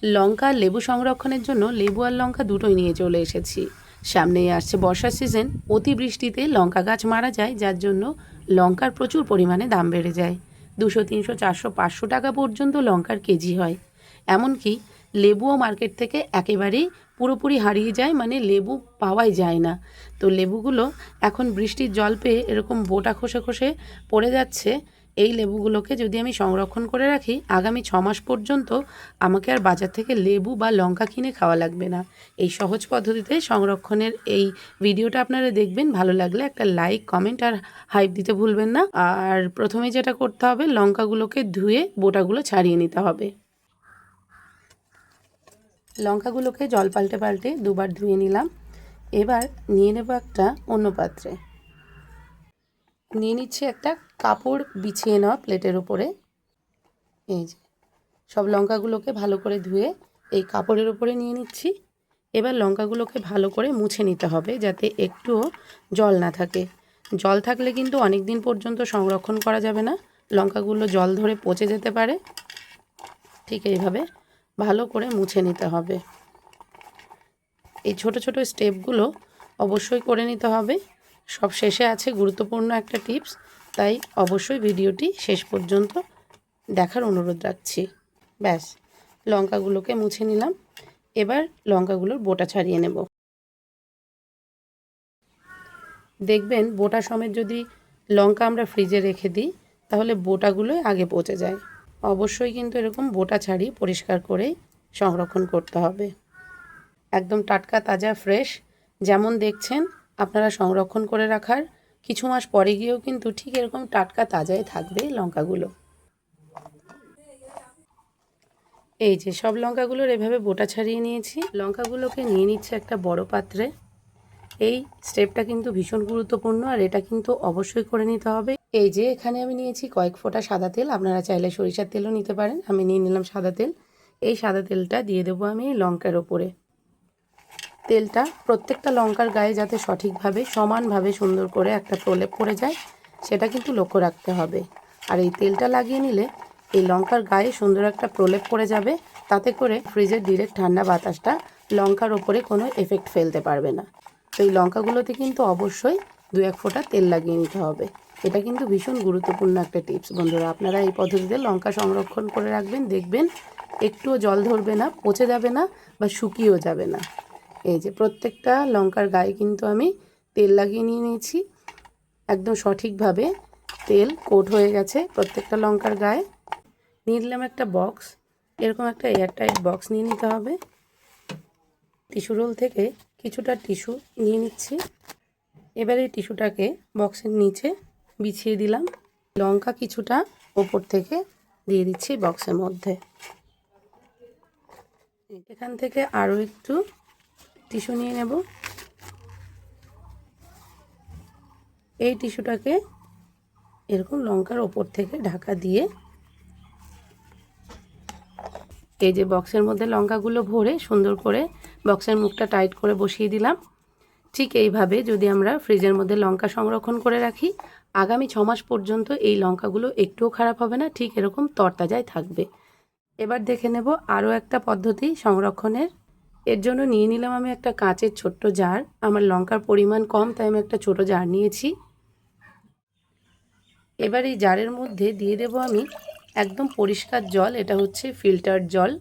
লঙ্কা আর লেবু সংরক্ষণের জন্য লেবু আর লঙ্কা দুটোই নিয়ে চলে এসেছি। সামনেই আসছে বর্ষার সিজন। অতিবৃষ্টিতে লঙ্কা গাছ মারা যায়, যার জন্য লঙ্কার প্রচুর পরিমাণে দাম বেড়ে যায়। 200, 300, 400, 500 টাকা পর্যন্ত লঙ্কার কেজি হয়। এমনকি লেবুও মার্কেট থেকে একেবারেই পুরোপুরি হারিয়ে যায়, মানে লেবু পাওয়াই যায় না। তো লেবুগুলো এখন বৃষ্টির জল পেয়ে এরকম বোটা খসে খসে পড়ে যাচ্ছে। এই লেবুগুলোকে যদি আমি সংরক্ষণ করে রাখি, আগামী 6 মাস পর্যন্ত আমাকে আর বাজার থেকে লেবু বা লঙ্কা কিনে খাওয়া লাগবে না। এই সহজ পদ্ধতিতে সংরক্ষণের এই ভিডিওটা আপনারা দেখবেন। ভালো লাগলে একটা লাইক, কমেন্ট আর হাইপ দিতে ভুলবেন না। আর প্রথমে যেটা করতে হবে, লঙ্কাগুলোকে ধুয়ে বোটাগুলো ছাড়িয়ে নিতে হবে। লঙ্কাগুলোকে জল পাল্টে পাল্টে দুবার ধুয়ে নিলাম। এবার নিয়ে নেব একটা অন্য পাত্রে। নিয়ে নিচ্ছি একটা কাপড় বিছিয়ে নেওয়া প্লেটের উপরে। এই যে সব লঙ্কাগুলোকে ভালো করে ধুয়ে এই কাপড়ের উপরে নিয়ে নিচ্ছি। এবার লঙ্কাগুলোকে ভালো করে মুছে নিতে হবে, যাতে একটুও জল না থাকে। জল থাকলে কিন্তু অনেক দিন পর্যন্ত সংরক্ষণ করা যাবে না, লঙ্কাগুলো জল ধরে পচে যেতে পারে। ঠিক এইভাবে ভালো করে মুছে নিতে হবে। এই ছোট ছোট স্টেপগুলো অবশ্যই করে নিতে হবে। সব শেষে আছে গুরুত্বপূর্ণ একটা টিপস, তাই অবশ্যই ভিডিওটি শেষ পর্যন্ত দেখার অনুরোধ রাখছি। ব্যাস, লঙ্কাগুলোকে মুছে নিলাম। এবার লঙ্কাগুলোর বোটা ছাড়িয়ে নেব। দেখবেন বোটা সমেত যদি লঙ্কা আমরা ফ্রিজে রেখে দিই, তাহলে বোটাগুলোই আগে পচে যায়। অবশ্যই কিন্তু এরকম বোটা ছাড়িয়ে পরিষ্কার করেই সংরক্ষণ করতে হবে। একদম টাটকা, তাজা, ফ্রেশ যেমন দেখছেন, আপনারা সংরক্ষণ করে রাখার কিছু মাস পরে গিয়েও কিন্তু ঠিক এরকম টাটকা তাজাই থাকবে লঙ্কাগুলো। এই যে সব লঙ্কাগুলোর এভাবে বোটা ছাড়িয়ে নিয়েছি। লঙ্কাগুলোকে নিয়ে নিচ্ছে একটা বড় পাত্রে। এই স্টেপটা কিন্তু ভীষণ গুরুত্বপূর্ণ, আর এটা কিন্তু অবশ্যই করে নিতে হবে। এই যে এখানে আমি নিয়েছি কয়েক ফোঁটা সাদা তেল, আপনারা চাইলে সরিষার তেলও নিতে পারেন। আমি নিয়ে নিলাম সাদা তেল। এই সাদা তেলটা দিয়ে দেবো আমি লঙ্কার ওপরে। তেলটা প্রত্যেকটা লঙ্কার গায়ে যাতে সঠিকভাবে সমানভাবে সুন্দর করে একটা প্রলেপ পড়ে যায়, সেটা কিন্তু লক্ষ্য রাখতে হবে। আর এই তেলটা লাগিয়ে নিলে এই লঙ্কার গায়ে সুন্দর একটা প্রলেপ পড়ে যাবে, তাতে করে ফ্রিজের ডিরেক্ট ঠান্ডা বাতাসটা লঙ্কার ওপরে কোনো এফেক্ট ফেলতে পারবে না। তো এই লঙ্কাগুলোতে কিন্তু অবশ্যই 2-1 ফোঁটা তেল লাগিয়ে নিতে হবে। এটা কিন্তু ভীষণ গুরুত্বপূর্ণ একটা টিপস বন্ধুরা। আপনারা এই পদ্ধতিতে লঙ্কা সংরক্ষণ করে রাখবেন, দেখবেন একটুও জল ধরবে না, পচে যাবে না বা শুকিয়েও যাবে না। এই যে প্রত্যেকটা লঙ্কার গায়ে কিন্তু আমি তেল লাগিয়ে নিয়ে নিয়েছি। একদম সঠিকভাবে তেল কোট হয়ে গেছে প্রত্যেকটা লঙ্কার গায়ে। নিয়ে নিলাম একটা বক্স। এরকম একটা এয়ারটাইট বক্স নিয়ে নিতে হবে। টিস্যু রোল থেকে কিছুটা টিস্যু নিয়ে নিচ্ছি। এবার এই টিস্যুটাকে বক্সের নিচে বিছিয়ে দিলাম। লঙ্কা কিছুটা ওপর থেকে দিয়ে দিচ্ছি বক্সের মধ্যে। এখান থেকে আরও একটু টিস্যু নিয়ে নেব। এই টিস্যুটাকে এরকম লঙ্কার ওপর থেকে ঢাকা দিয়ে এই যে বক্সের মধ্যে লঙ্কাগুলো ভরে সুন্দর করে বক্সের মুখটা টাইট করে বসিয়ে দিলাম। ঠিক এইভাবে যদি আমরা ফ্রিজের মধ্যে লঙ্কা সংরক্ষণ করে রাখি, আগামী 6 মাস পর্যন্ত এই লঙ্কাগুলো একটুও খারাপ হবে না, ঠিক এরকম তরতাজাই থাকবে। এবার দেখে নেব আরও একটা পদ্ধতি সংরক্ষণের। এর জন্য নিয়ে নিলাম আমি একটা কাঁচের ছোট্ট জার। আমার লঙ্কার পরিমাণ কম, তাই আমি একটা ছোট জার নিয়েছি। এবার এই জারের মধ্যে দিয়ে দেব আমি একদম পরিষ্কার জল। এটা হচ্ছে ফিল্টার জল।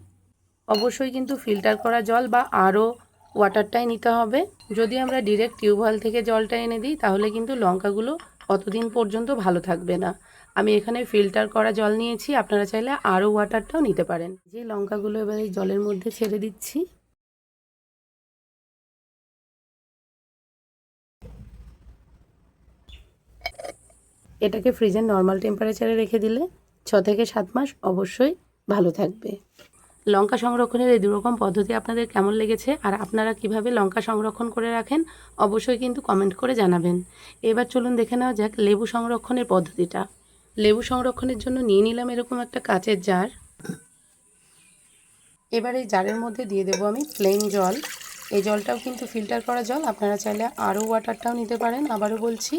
অবশ্যই কিন্তু ফিল্টার করা জল বা আরও ওয়াটারটাই নিতে হবে। যদি আমরা ডিরেক্ট টিউবওয়েল থেকে জলটা এনে দিই, তাহলে কিন্তু লঙ্কাগুলো অতদিন পর্যন্ত ভালো থাকবে না। আমি এখানে ফিল্টার করা জল নিয়েছি, আপনারা চাইলে আরও ওয়াটারটাও নিতে পারেন। যে লঙ্কাগুলো এবার এই জলের মধ্যে ছেড়ে দিচ্ছি। এটাকে ফ্রিজের নর্মাল টেম্পারেচারে রেখে দিলে 6 থেকে 7 মাস অবশ্যই ভালো থাকবে। লঙ্কা সংরক্ষণের এই দুরকম পদ্ধতি আপনাদের কেমন লেগেছে, আর আপনারা কিভাবে লঙ্কা সংরক্ষণ করে রাখেন, অবশ্যই কিন্তু কমেন্ট করে জানাবেন। এবার চলুন দেখে নেওয়া যাক লেবু সংরক্ষণের পদ্ধতিটা। লেবু সংরক্ষণের জন্য নিয়ে নিলাম এরকম একটা কাচের জার। এবার এই জারের মধ্যে দিয়ে দেবো আমি প্লেন জল। এই জলটাও কিন্তু ফিল্টার করা জল, আপনারা চাইলে আরও ওয়াটারটাও নিতে পারেন। আবারও বলছি,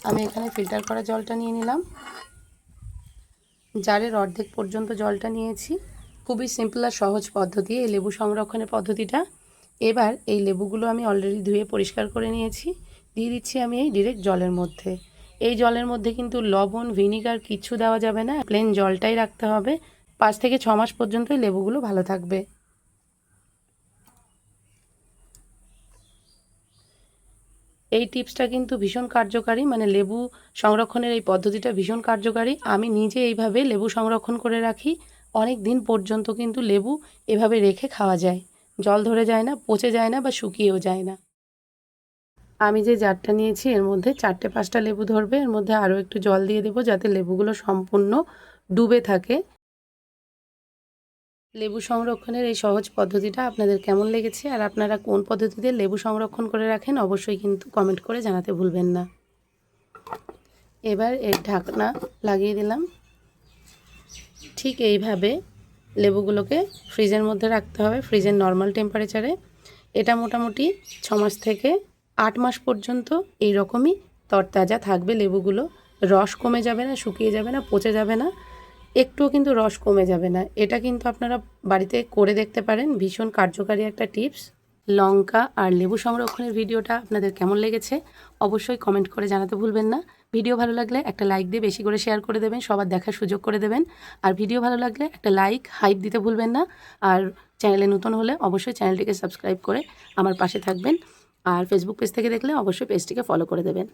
আমি এখানে ফিল্টার করা জলটা নিয়ে নিলাম। জারের অর্ধেক পর্যন্ত জলটা নিয়েছি। খুবই সিম্পল আর সহজ পদ্ধতি এই লেবু সংরক্ষণের পদ্ধতিটা। এবার এই লেবুগুলো আমি অলরেডি ধুয়ে পরিষ্কার করে নিয়েছি, দিয়ে দিচ্ছি আমি এই ডিরেক্ট জলের মধ্যে। এই জলের মধ্যে কিন্তু লবণ ভিনিগার কিচ্ছু দেওয়া যাবে না, প্লেন জলটাই রাখতে হবে। 5 থেকে 6 মাস পর্যন্ত এই লেবুগুলো ভালো থাকবে। এই টিপসটা কিন্তু ভীষণ কার্যকারী, মানে লেবু সংরক্ষণের এই পদ্ধতিটা ভীষণ কার্যকারী। আমি নিজে এইভাবে লেবু সংরক্ষণ করে রাখি, অনেক দিন পর্যন্ত কিন্তু লেবু এভাবে রেখে খাওয়া যায়, জল ধরে যায় না, পচে যায় না বা শুকিয়েও যায় না। আমি যে জারটা নিয়েছি এর মধ্যে 4-5টা লেবু ধরবে, এর মধ্যে আরও একটু জল দিয়ে দেবো যাতে লেবুগুলো সম্পূর্ণ ডুবে থাকে। লেবু সংরক্ষণের এই সহজ পদ্ধতিটা আপনাদের কেমন লেগেছে আর আপনারা কোন পদ্ধতিতে লেবু সংরক্ষণ করে রাখেন অবশ্যই কিন্তু কমেন্ট করে জানাতে ভুলবেন না। এবার এর ঢাকনা লাগিয়ে দিলাম। ঠিক এইভাবে লেবুগুলোকে ফ্রিজের মধ্যে রাখতে হবে, ফ্রিজের নর্মাল টেম্পারেচারে। এটা মোটামুটি 6 মাস থেকে 8 মাস পর্যন্ত এই রকমই তরতাজা থাকবে লেবুগুলো। রস কমে যাবে না, শুকিয়ে যাবে না, পচে যাবে না, একটুও কিন্তু রস কমে যাবে না। এটা কিন্তু আপনারা বাড়িতে করে দেখতে পারেন, ভীষণ কার্যকারী একটা টিপস। লঙ্কা আর লেবু সংরক্ষণের ভিডিওটা আপনাদের কেমন লেগেছে অবশ্যই কমেন্ট করে জানাতে ভুলবেন না। ভিডিও ভালো লাগলে একটা লাইক দিয়ে বেশি করে শেয়ার করে দেবেন, সবার দেখার সুযোগ করে দেবেন। আর ভিডিও ভালো লাগলে একটা লাইক হাইপ দিতে ভুলবেন না। আর চ্যানেলে নতুন হলে অবশ্যই চ্যানেলটিকে সাবস্ক্রাইব করে আমার পাশে থাকবেন। আর ফেসবুক পেজ থেকে দেখলে অবশ্যই পেজটিকে ফলো করে দেবেন।